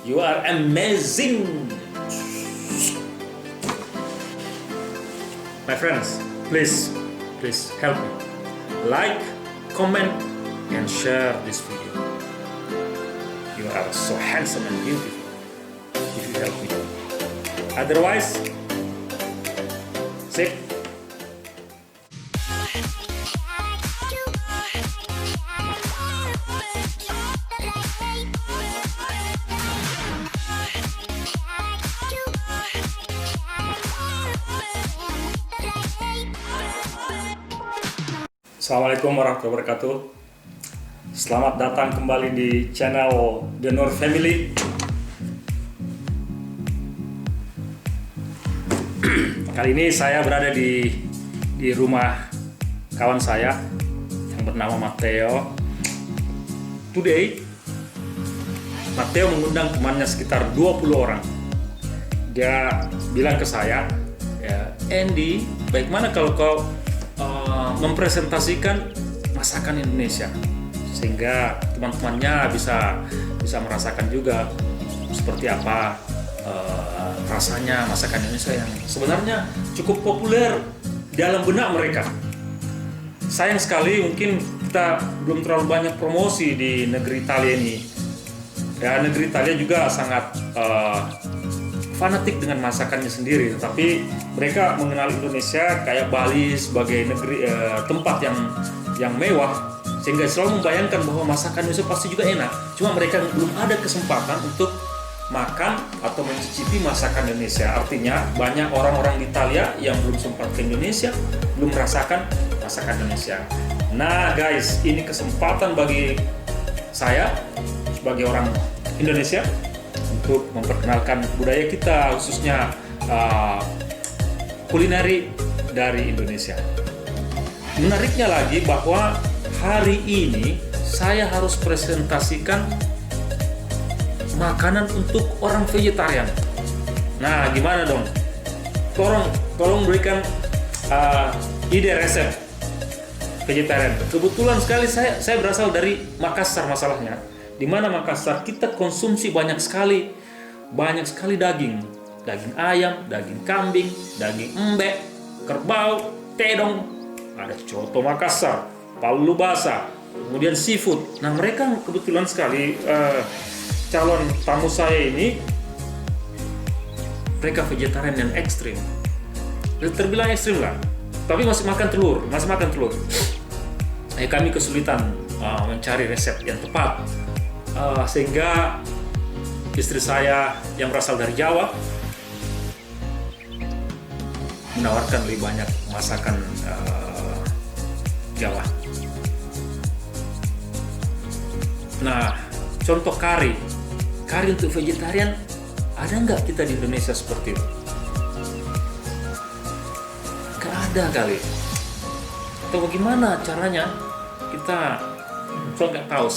You are amazing. My friends, please help me. Like, comment, and share this video. You are so handsome and beautiful if you help me. Otherwise, sip. Assalamualaikum warahmatullahi wabarakatuh. Selamat datang kembali di channel The Nur Family. Kali ini saya berada di rumah kawan saya yang bernama Matteo. Today, Matteo mengundang temannya sekitar 20 orang. Dia bilang ke saya, ya, Andy, bagaimana kalau kau mempresentasikan masakan Indonesia sehingga teman-temannya bisa merasakan juga seperti apa rasanya masakan Indonesia yang sebenarnya cukup populer dalam benak mereka. Sayang sekali mungkin kita belum terlalu banyak promosi di negeri Italia ini. Ya, negeri Italia juga sangat fanatik dengan masakannya sendiri, tapi mereka mengenal Indonesia kayak Bali sebagai negeri tempat yang mewah, sehingga selalu membayangkan bahwa masakan Indonesia pasti juga enak. Cuma mereka belum ada kesempatan untuk makan atau mencicipi masakan Indonesia. Artinya banyak orang-orang di Italia yang belum sempat ke Indonesia, belum merasakan masakan Indonesia. Nah guys, ini kesempatan bagi saya sebagai orang Indonesia untuk memperkenalkan budaya kita, khususnya kulineri dari Indonesia. Menariknya lagi bahwa hari ini saya harus presentasikan makanan untuk orang vegetarian. Nah, gimana dong? Tolong berikan ide resep vegetarian. Kebetulan sekali saya berasal dari Makassar masalahnya. Di mana Makassar kita konsumsi banyak sekali daging ayam, daging kambing, daging embek, kerbau, tedong, ada coto Makassar, palu basah, kemudian seafood. Nah mereka kebetulan sekali calon tamu saya ini mereka vegetarian yang ekstrim, terbilang ekstrim lah, tapi masih makan telur. Kami kesulitan mencari resep yang tepat. Sehingga istri saya yang berasal dari Jawa menawarkan lebih banyak masakan Jawa. Nah, contoh kari untuk vegetarian ada nggak kita di Indonesia seperti itu? Nggak ada kali. Atau bagaimana caranya kita? Saya nggak tahu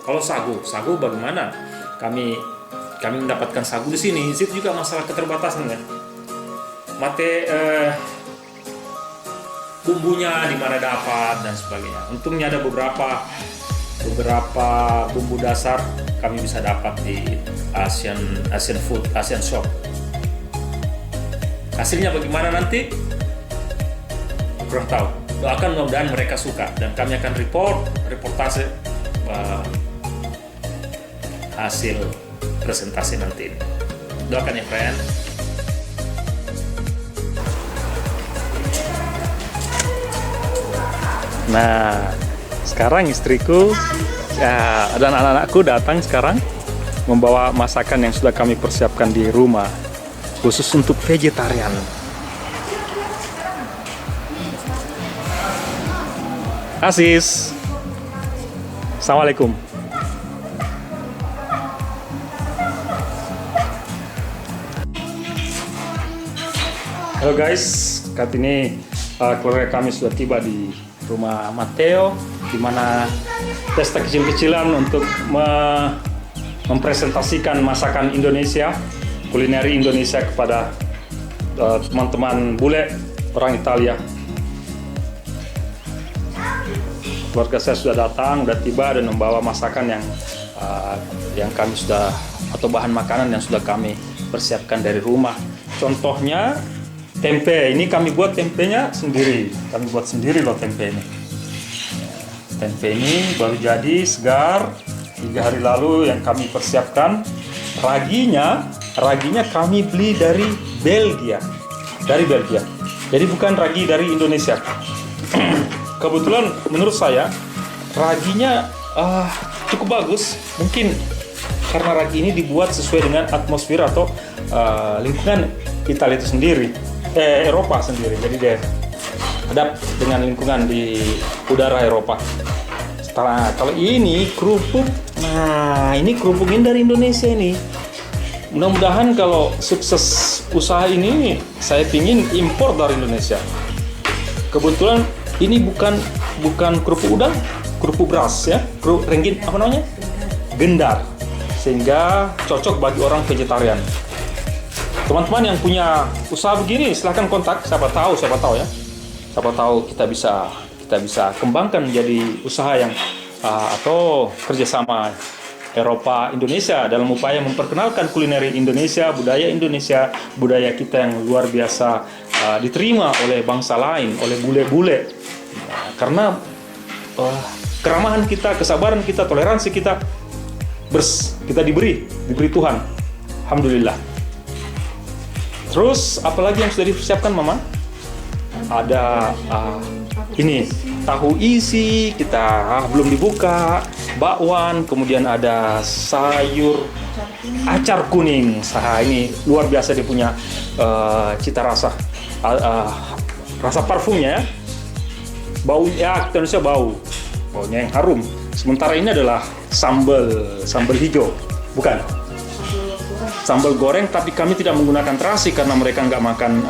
kalau sagu bagaimana kami mendapatkan sagu di sini. Itu juga masalah keterbatasan kan. Bumbunya di mana dapat dan sebagainya. Untungnya ada beberapa bumbu dasar kami bisa dapat di Asian Shop. Hasilnya bagaimana nanti? Kurang tahu. Doakan mudah-mudahan mereka suka dan kami akan reportase hasil presentasi nanti. Doakan ya friend. Nah, sekarang istriku dan anak-anakku datang sekarang membawa masakan yang sudah kami persiapkan di rumah khusus untuk vegetarian. Asis, assalamualaikum. Halo guys, saat ini keluarga kami sudah tiba di rumah Matteo, di mana pesta kecil-kecilan untuk mempresentasikan masakan Indonesia, kulineri Indonesia kepada teman-teman bule orang Italia. Keluarga saya sudah datang, sudah tiba dan membawa masakan yang yang kami sudah, atau bahan makanan yang sudah kami persiapkan dari rumah. Contohnya tempe, ini kami buat tempenya sendiri. Kami buat sendiri loh tempe ini. Tempe ini baru jadi, segar, 3 hari lalu yang kami persiapkan. Raginya kami beli dari Belgia. Jadi bukan ragi dari Indonesia. Kebetulan menurut saya raginya cukup bagus. Mungkin karena ragi ini dibuat sesuai dengan atmosfer atau lingkungan Italia itu sendiri, Eropa sendiri. Jadi dia hadap dengan lingkungan di udara Eropa. Setelah kalau ini kerupuk, nah ini kerupuk ini dari Indonesia ini. Mudah-mudahan kalau sukses usaha ini, saya pingin impor dari Indonesia. Kebetulan ini bukan kerupuk udang, kerupuk beras ya, kerupuk renggit apa namanya? Gendar. Sehingga cocok bagi orang vegetarian. Teman-teman yang punya usaha begini silahkan kontak, siapa tahu ya. Siapa tahu kita bisa kembangkan menjadi usaha yang atau kerjasama Eropa Indonesia dalam upaya memperkenalkan kulineri Indonesia, budaya kita yang luar biasa diterima oleh bangsa lain, oleh bule-bule. Karena keramahan kita, kesabaran kita, toleransi kita kita diberi Tuhan. Alhamdulillah. Terus apalagi yang sudah dipersiapkan Mama? Ada ini tahu isi kita belum dibuka, bakwan, kemudian ada sayur acar kuning. Ini luar biasa, dia punya cita rasa, rasa parfumnya ya. Bau ya, Indonesia baunya yang harum. Sementara ini adalah sambal hijau, bukan sambal goreng, tapi kami tidak menggunakan terasi karena mereka nggak makan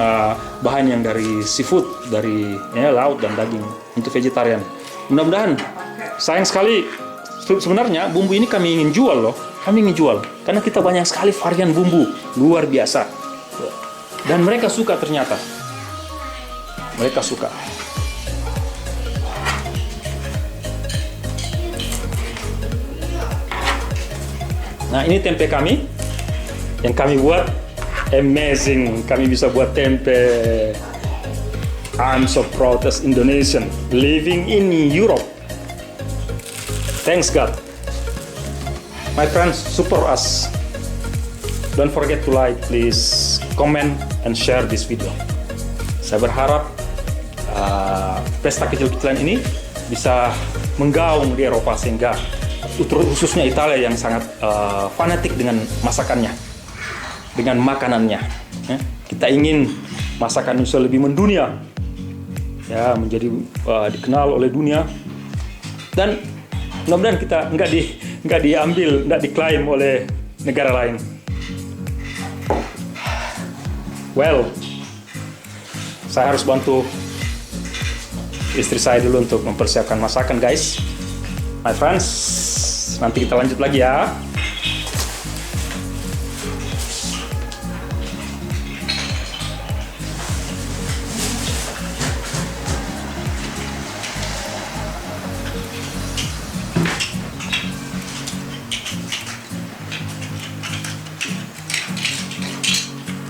bahan yang dari seafood, dari laut dan daging untuk vegetarian. Mudah-mudahan, sayang sekali, sebenarnya bumbu ini kami ingin jual loh, karena kita banyak sekali varian bumbu, luar biasa. Dan mereka suka ternyata, mereka suka. Nah ini tempe kami, yang kami buat amazing. Kami bisa buat tempe. I'm so proud as Indonesian living in Europe. Thanks God. My friends, support us. Don't forget to like, please, comment and share this video. Saya berharap pesta kecil-kecilan ini bisa menggaung di Eropa, sehingga khususnya Italia yang sangat fanatik dengan masakannya, dengan makanannya. Kita ingin masakan Indonesia lebih mendunia, ya, menjadi dikenal oleh dunia, dan mudah-mudahan kita nggak diklaim oleh negara lain. Well, saya harus bantu istri saya dulu untuk mempersiapkan masakan, guys. My friends, nanti kita lanjut lagi ya.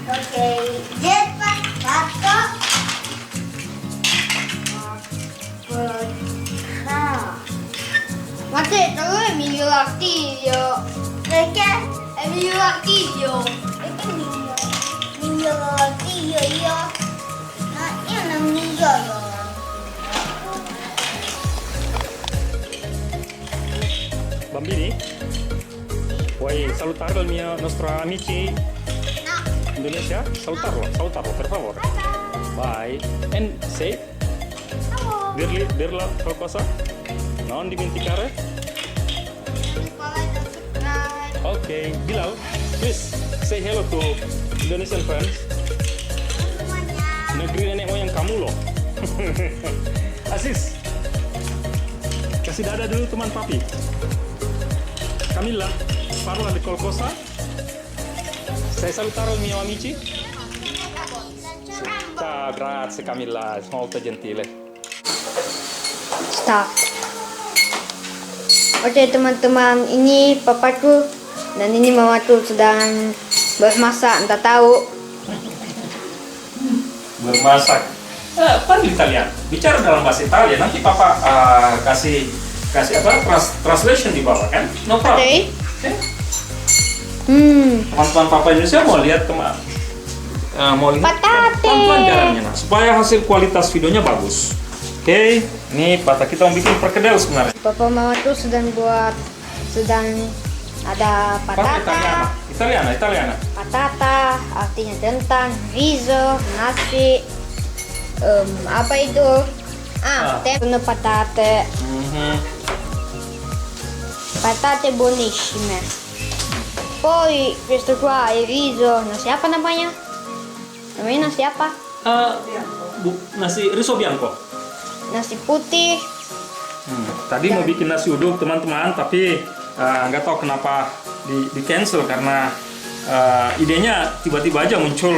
Oke, Jepang, Batok. Mate, terus miglior artiglio. Perché è miglior artiglio? Perché miglior artiglio io? No, io non miglioro. Bambini, vuoi salutare il nostro amici No. Indonesia? Salutarlo, per favore. Bye. And say, Ciao. dirla qualcosa? Non dimenticare? Subscribe. Okay, Bilal, please say hello to Indonesian friends. Semuanya. Negeri nenek moyang kamu loh. Aziz, kasih dada dulu teman papi. Camilla, parla di qualcosa? Sei salutare il mio amici? Ciao, grazie Camilla, molto gentile. Stop. Oke teman-teman, ini papaku Dan ini mama tuh sedang bermasak, entah tahu. Bermasak. Pan Italian. Bicara dalam bahasa Italia. Nanti papa kasih apa? Translation di bawah kan? No problem. Oke. Okay? Teman-teman papa Indonesia mau lihat mau lihat Patate. pelan-pelan jalannya, nah, supaya hasil kualitas videonya bagus. Oke, ini pata kita mau bikin perkedel sebenarnya. Papa mama tuh sedang ada patata. Italiana. Patata artinya kentang, riso, nasi, apa itu? Tempe patate. Patate buonissime. Poi questo qua è riso, nasi apa namanya? Namanya nasi apa? Nasi riso bianco. Nasi putih. Tadi mau bikin nasi uduk teman-teman, tapi nggak tahu kenapa di cancel karena idenya tiba-tiba aja muncul.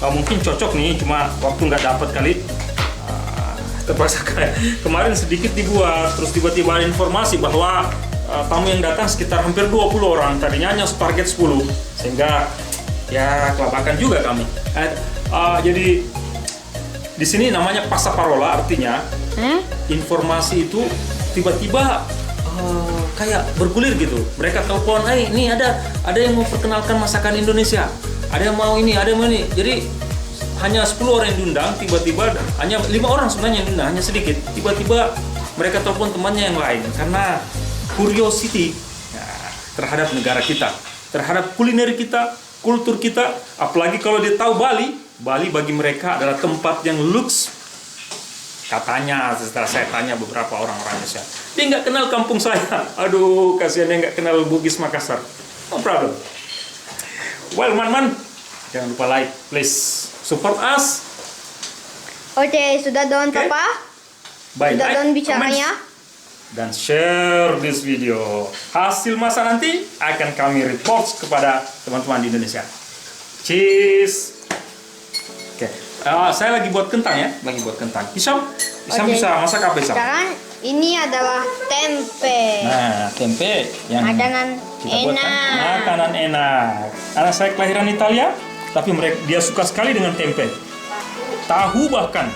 Mungkin cocok nih, cuma waktu nggak dapat kali. Terpaksa kemarin sedikit dibuat, terus tiba-tiba ada informasi bahwa tamu yang datang sekitar hampir 20 orang, tadinya hanya target 10, sehingga ya kelabakan juga kami. Jadi di sini namanya passaparola, artinya informasi itu tiba-tiba kayak bergulir gitu. Mereka telepon, ini ada yang mau perkenalkan masakan Indonesia, ada yang mau ini, ada yang mau ini. Jadi hanya 10 orang yang diundang, tiba-tiba hanya 5 orang sebenarnya yang diundang, hanya sedikit. Tiba-tiba mereka telepon temannya yang lain karena curiosity terhadap negara kita, terhadap kuliner kita, kultur kita. Apalagi kalau dia tahu Bali bagi mereka adalah tempat yang luks. Katanya setelah saya tanya beberapa orang Indonesia, dia nggak kenal kampung saya. Aduh, kasihan dia nggak kenal Bugis Makassar. No problem. Well, man, jangan lupa like, please. Support us. Oke, sudah doon Oke. papa? By Sudah like, doon bicaranya? comments, dan share this video. Hasil masak nanti akan kami report kepada teman-teman di Indonesia. Cheers. Oke, saya lagi buat kentang ya, Isam Oke. bisa masak apa Isam? Sekarang ini adalah tempe. Nah, tempe yang Makanan kita buat kan? enak. Makanan enak. Anak saya kelahiran Italia, tapi dia suka sekali dengan tempe. Tahu bahkan.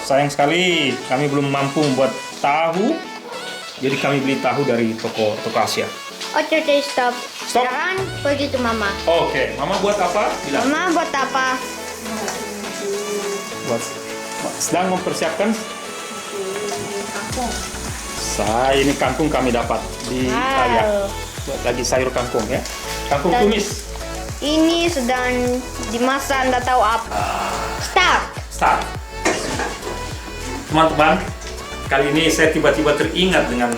Sayang sekali kami belum mampu membuat tahu. Jadi kami beli tahu dari toko Asia. Oke, stop. Stop. Sekarang pergi ke mama. Oke, Mama buat apa? Bilang. Mama buat apa? Sedang mempersiapkan. Ini kangkung kami dapat di Italia. Buat lagi sayur kangkung ya. Kangkung Dan- tumis. Ini sedang dimasak, nggak tahu apa. Start. Teman-teman, kali ini saya tiba-tiba teringat dengan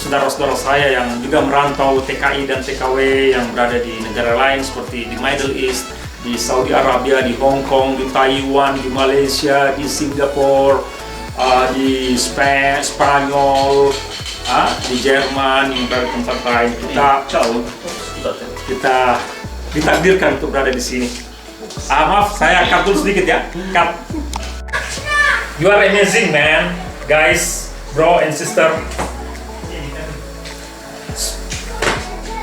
saudara-saudara saya yang juga merantau TKI dan TKW yang berada di negara lain seperti di Middle East, di Saudi Arabia, di Hong Kong, di Taiwan, di Malaysia, di Singapura, di Spanyol, di Jerman, yang berada di tempat lain. Kita ditakdirkan untuk berada di sini. Maaf, saya cut dulu sedikit ya. Cut. You are amazing, man, guys, bro and sister.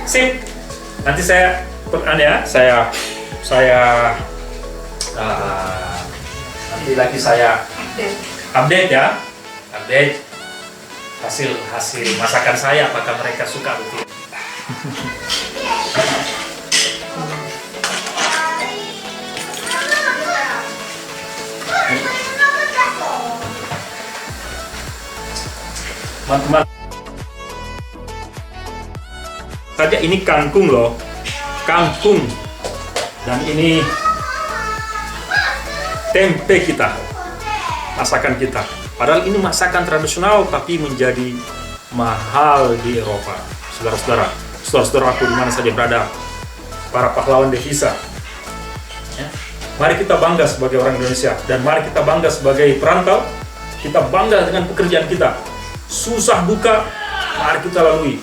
Sip. Nanti saya nanti lagi saya update ya, hasil masakan saya, apakah mereka suka atau tidak. Teman-teman, saja ini kangkung loh, dan ini tempe kita, masakan kita. Padahal ini masakan tradisional tapi menjadi mahal di Eropa. Saudara-saudara aku di mana saja berada, para pahlawan devisa. Ya. Mari kita bangga sebagai orang Indonesia, dan mari kita bangga sebagai perantau. Kita bangga dengan pekerjaan kita. Susah duka, mari kita lalui.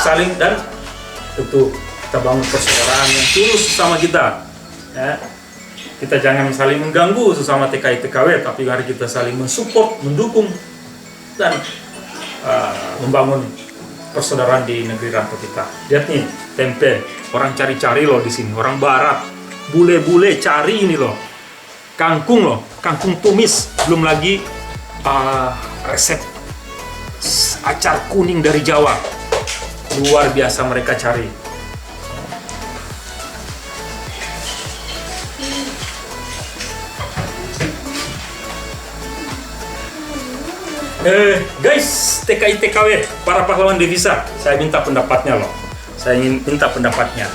Saling, dan tentu kita bangun persaudaraan yang tulus sesama kita. Ya. Kita jangan saling mengganggu sesama TKI TKW, tapi mari kita saling mensupport, mendukung, dan membangun persaudaraan di negeri rantau kita. Lihat nih, tempe. Orang cari-cari loh di sini. Orang barat, bule-bule cari ini loh. Kangkung loh, kangkung tumis. Belum lagi resep acar kuning dari Jawa. Luar biasa mereka cari. Guys, TKI TKW, para pahlawan devisa, saya minta pendapatnya loh. Saya ingin minta pendapatnya.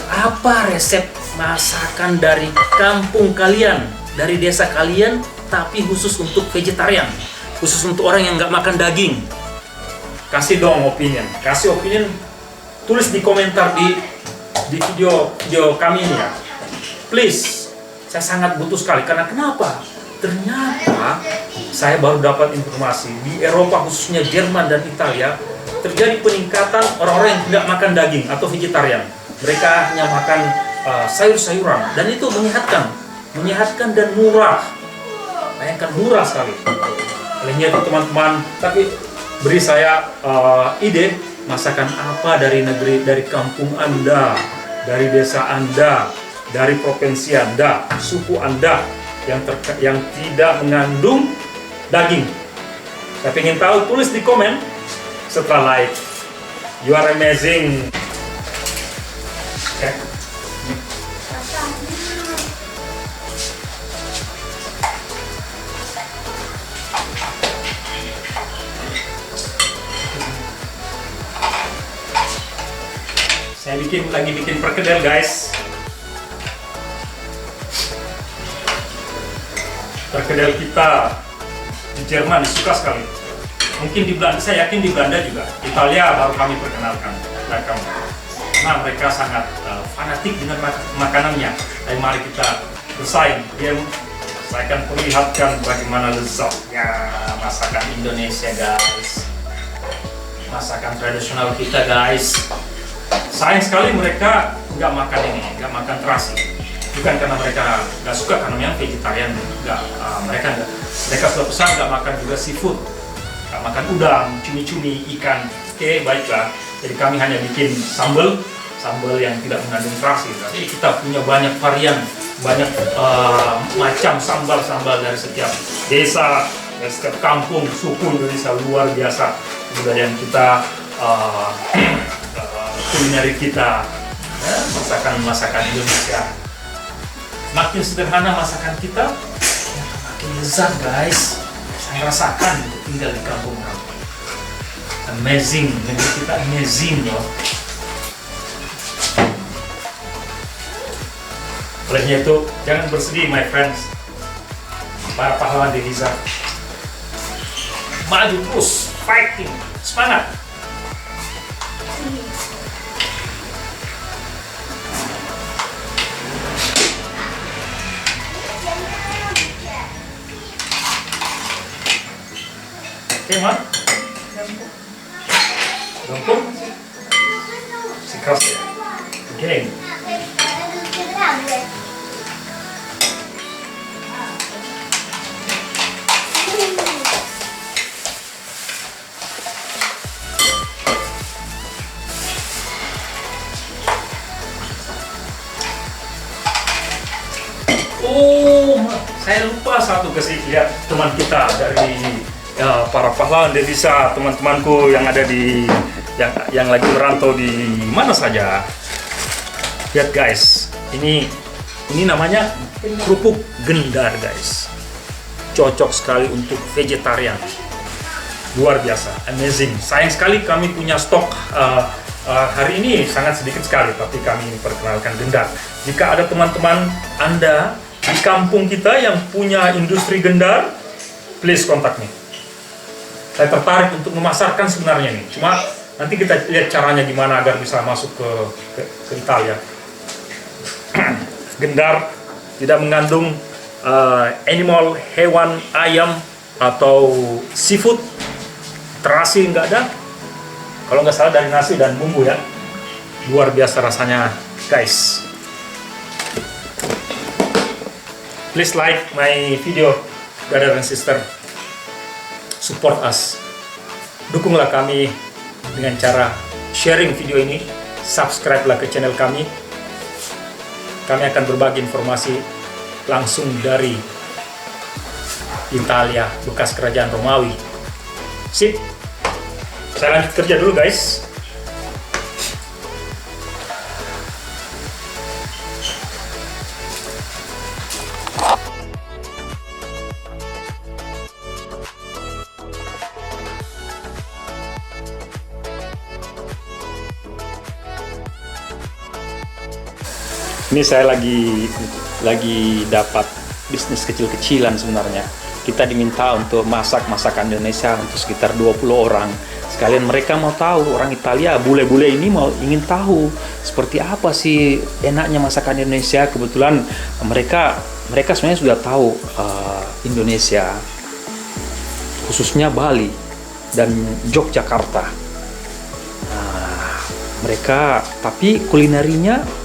Apa resep masakan dari kampung kalian, dari desa kalian, tapi khusus untuk vegetarian, khusus untuk orang yang nggak makan daging? Kasih dong opinion, tulis di komentar di video kami ini ya. Please, saya sangat butuh sekali. Karena kenapa? Ternyata saya baru dapat informasi di Eropa, khususnya Jerman dan Italia, terjadi peningkatan orang-orang yang tidak makan daging atau vegetarian. Mereka hanya makan sayur-sayuran, dan itu menyehatkan dan murah. Bayangkan, murah sekali. Olehnya itu teman-teman, tapi beri saya ide masakan apa dari kampung Anda, dari desa Anda, dari provinsi Anda, suku Anda yang tidak mengandung daging. Saya ingin tahu, tulis di komen setelah like. You are amazing. Okay. Saya lagi bikin perkedel, guys. Perkedel kita di Jerman disuka sekali. Mungkin di Belanda, saya yakin di Belanda juga. Italia baru kami perkenalkan mereka. Nah, mereka sangat fanatik dengan makanannya. Tapi mari kita bersaing. Saya akan perlihatkan bagaimana lezatnya masakan Indonesia, guys. Masakan tradisional kita, guys. Sayang sekali mereka nggak makan ini, nggak makan terasi. Bukan karena mereka nggak suka, karena memang vegetarian. Mereka sudah pesan nggak makan juga seafood, nggak makan udang, cumi-cumi, ikan. Oke, baiklah. Jadi kami hanya bikin sambal yang tidak mengandung terasi. Jadi kita punya banyak varian, banyak macam sambal dari setiap desa, dari setiap kampung, suku Indonesia. Luar biasa kebudayaan kita, kulineri kita, masakan Indonesia. Makin sederhana masakan kita, makin lezat, guys. Saya rasakan untuk tinggal di kampung. Amazing, negeri kita amazing loh. Olehnya itu, jangan bersedih, my friends. Para pahlawan devisa, maju terus, fighting, semangat. Oke, man. Dongkung. Si keras ya. Oke. Oh, saya lupa satu, kasih lihat teman kita dari para pahlawan devisa, teman-temanku yang ada di yang lagi merantau di mana saja. Lihat, guys, ini namanya kerupuk gendar, guys. Cocok sekali untuk vegetarian. Luar biasa, amazing. Sayang sekali kami punya stok hari ini sangat sedikit sekali, tapi kami perkenalkan gendar. Jika ada teman-teman Anda di kampung kita yang punya industri gendar, please kontak me. Saya tertarik untuk memasarkan sebenarnya nih. Cuma nanti kita lihat caranya gimana agar bisa masuk ke Italia. Gendar tidak mengandung animal, hewan, ayam, atau seafood. Terasi nggak ada. Kalau nggak salah dari nasi dan bumbu ya. Luar biasa rasanya, guys. Please like my video, brother and sister. Support us. Dukunglah kami dengan cara sharing video ini, subscribe-lah ke channel kami. Kami akan berbagi informasi langsung dari Italia, bekas kerajaan Romawi. Sip, saya lanjut kerja dulu guys. Ini saya lagi dapat bisnis kecil-kecilan sebenarnya. Kita diminta untuk masak masakan Indonesia untuk sekitar 20 orang. Sekalian mereka mau tahu, orang Italia, bule-bule ini ingin tahu seperti apa sih enaknya masakan Indonesia. Kebetulan mereka sebenarnya sudah tahu Indonesia, khususnya Bali dan Yogyakarta. Nah, mereka tapi kulinerinya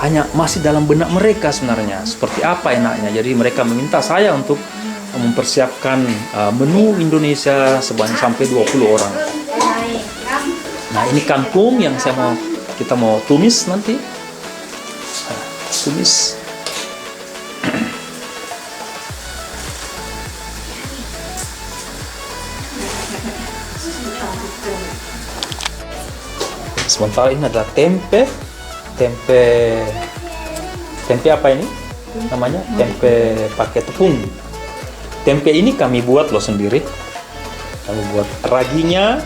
hanya masih dalam benak mereka sebenarnya seperti apa enaknya. Jadi mereka meminta saya untuk mempersiapkan menu Indonesia sebanyak sampai 20 orang. Nah, ini kangkung yang kita mau tumis nanti. Tumis. Sementara ini ada tempe apa ini namanya, tempe pakai tepung. Tempe ini kami buat loh sendiri, kami buat. Raginya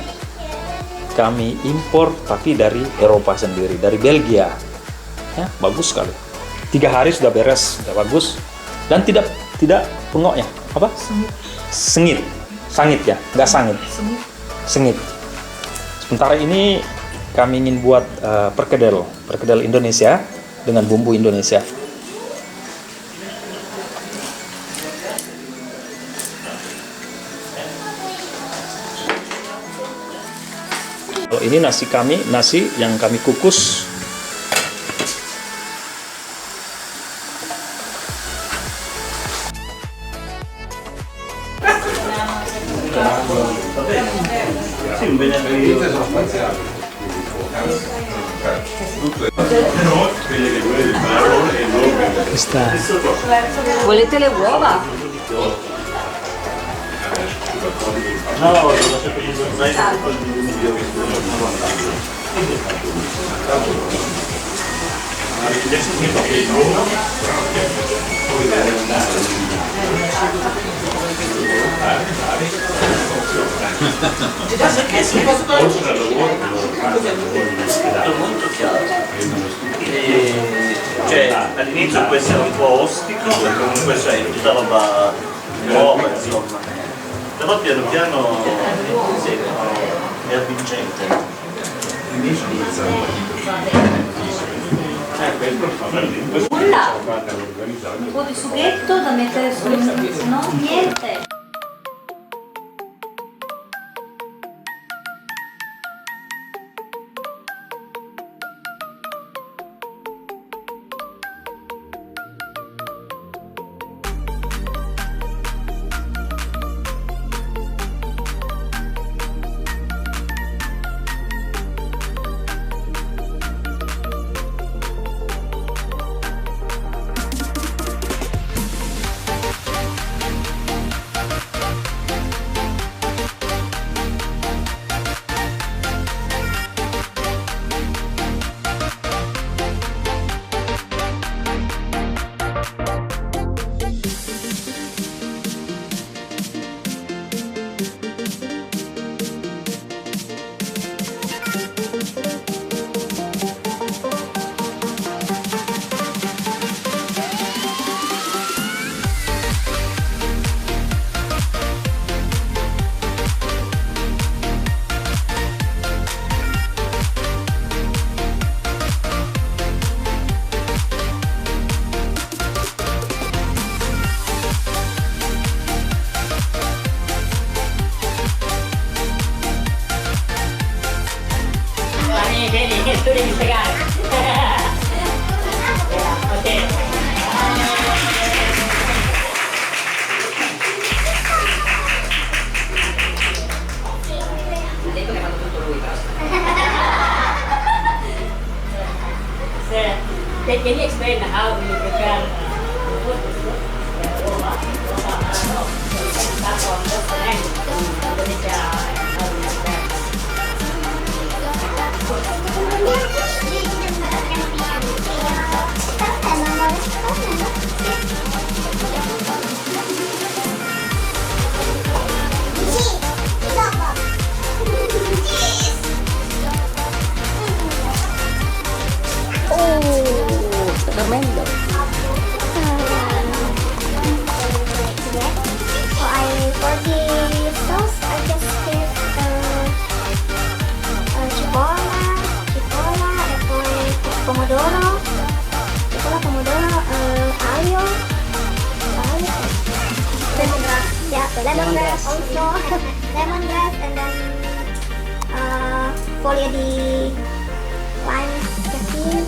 kami impor tapi dari Eropa sendiri, dari Belgia ya, bagus sekali. 3 hari sudah beres, sudah bagus dan tidak pengok ya, apa, sengit ya, nggak sengit. Sementara ini kami ingin buat perkedel Indonesia dengan bumbu Indonesia. Kalau ini nasi yang kami kukus. Volete le uova? Cioè, all'inizio può essere un po' ostico, perché comunque c'è tutta roba nuova, insomma. Però piano piano è avvincente. Nulla! Un po' di sughetto da mettere su, no? Niente! tu devi spiegare. Ok. can you explain how you prepare food? Indonesia, how you prepare? Tremendo. For the sauce, I just give cipolla, e poi pomodoro, aglio, lemongrass. Yeah, lemongrass also. Lemongrass and then folia di lime cashew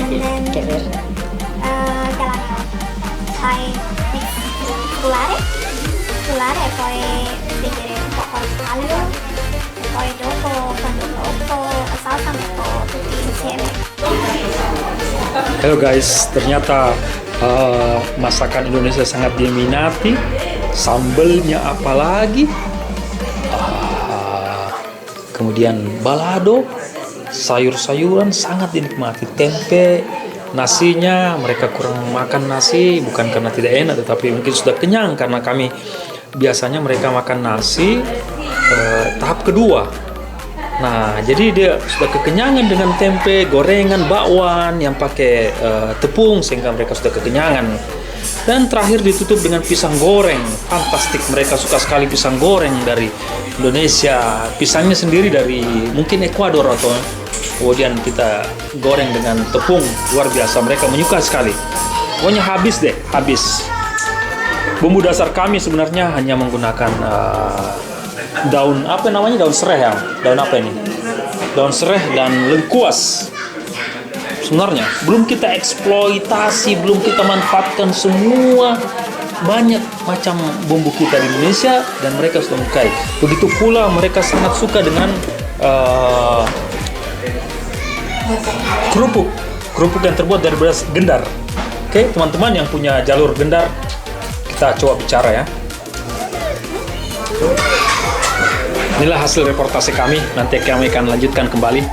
and then galangal. I mix culare e poi vedere un po' con aglio e poi dopo quando salsa metto tutti insieme. Halo guys, ternyata masakan Indonesia sangat diminati. Sambelnya apalagi, kemudian balado, sayur-sayuran sangat dinikmati. Tempe, nasinya mereka kurang makan nasi bukan karena tidak enak, tetapi mungkin sudah kenyang karena kami biasanya mereka makan nasi tahap kedua. Nah, jadi dia sudah kekenyangan dengan tempe, gorengan, bakwan yang pakai tepung sehingga mereka sudah kekenyangan. Dan terakhir ditutup dengan pisang goreng. Fantastik, mereka suka sekali pisang goreng dari Indonesia. Pisangnya sendiri dari mungkin Ekuador atau kemudian kita goreng dengan tepung. Luar biasa, mereka menyukai sekali. Pokoknya habis deh, habis. Bumbu dasar kami sebenarnya hanya menggunakan daun apa namanya, daun serai ya, daun apa ini, daun serai dan lengkuas. Sebenarnya belum kita eksploitasi, belum kita manfaatkan semua banyak macam bumbu kita di Indonesia dan mereka sudah menyukai. Begitu pula mereka sangat suka dengan kerupuk yang terbuat dari beras gendar. Oke, teman-teman yang punya jalur gendar, kita coba bicara ya. Inilah hasil reportase kami, nanti kami akan lanjutkan kembali.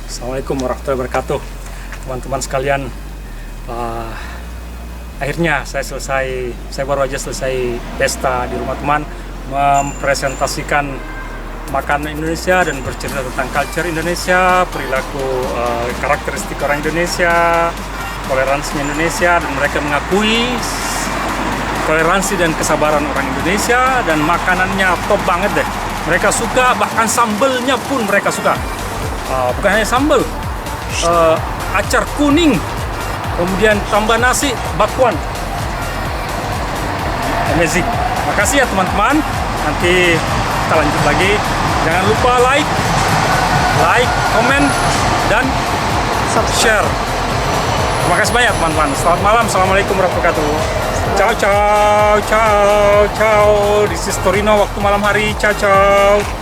Assalamualaikum warahmatullahi wabarakatuh, teman-teman sekalian. Akhirnya saya baru aja selesai pesta di rumah teman, mempresentasikan makanan Indonesia dan bercerita tentang culture Indonesia, perilaku karakteristik orang Indonesia, toleransinya Indonesia, dan mereka mengakui toleransi dan kesabaran orang Indonesia, dan makanannya top banget deh. Mereka suka, bahkan sambelnya pun mereka suka. Bukan hanya sambel, acar kuning, kemudian tambah nasi, bakwan. Amazing. Makasih ya teman-teman. Nanti kita lanjut lagi. Jangan lupa like, komen, dan share. Terima kasih banyak teman-teman. Selamat malam. Assalamualaikum warahmatullahi wabarakatuh. Ciao, ciao, ciao, ciao. This is Torino waktu malam hari. Ciao, ciao.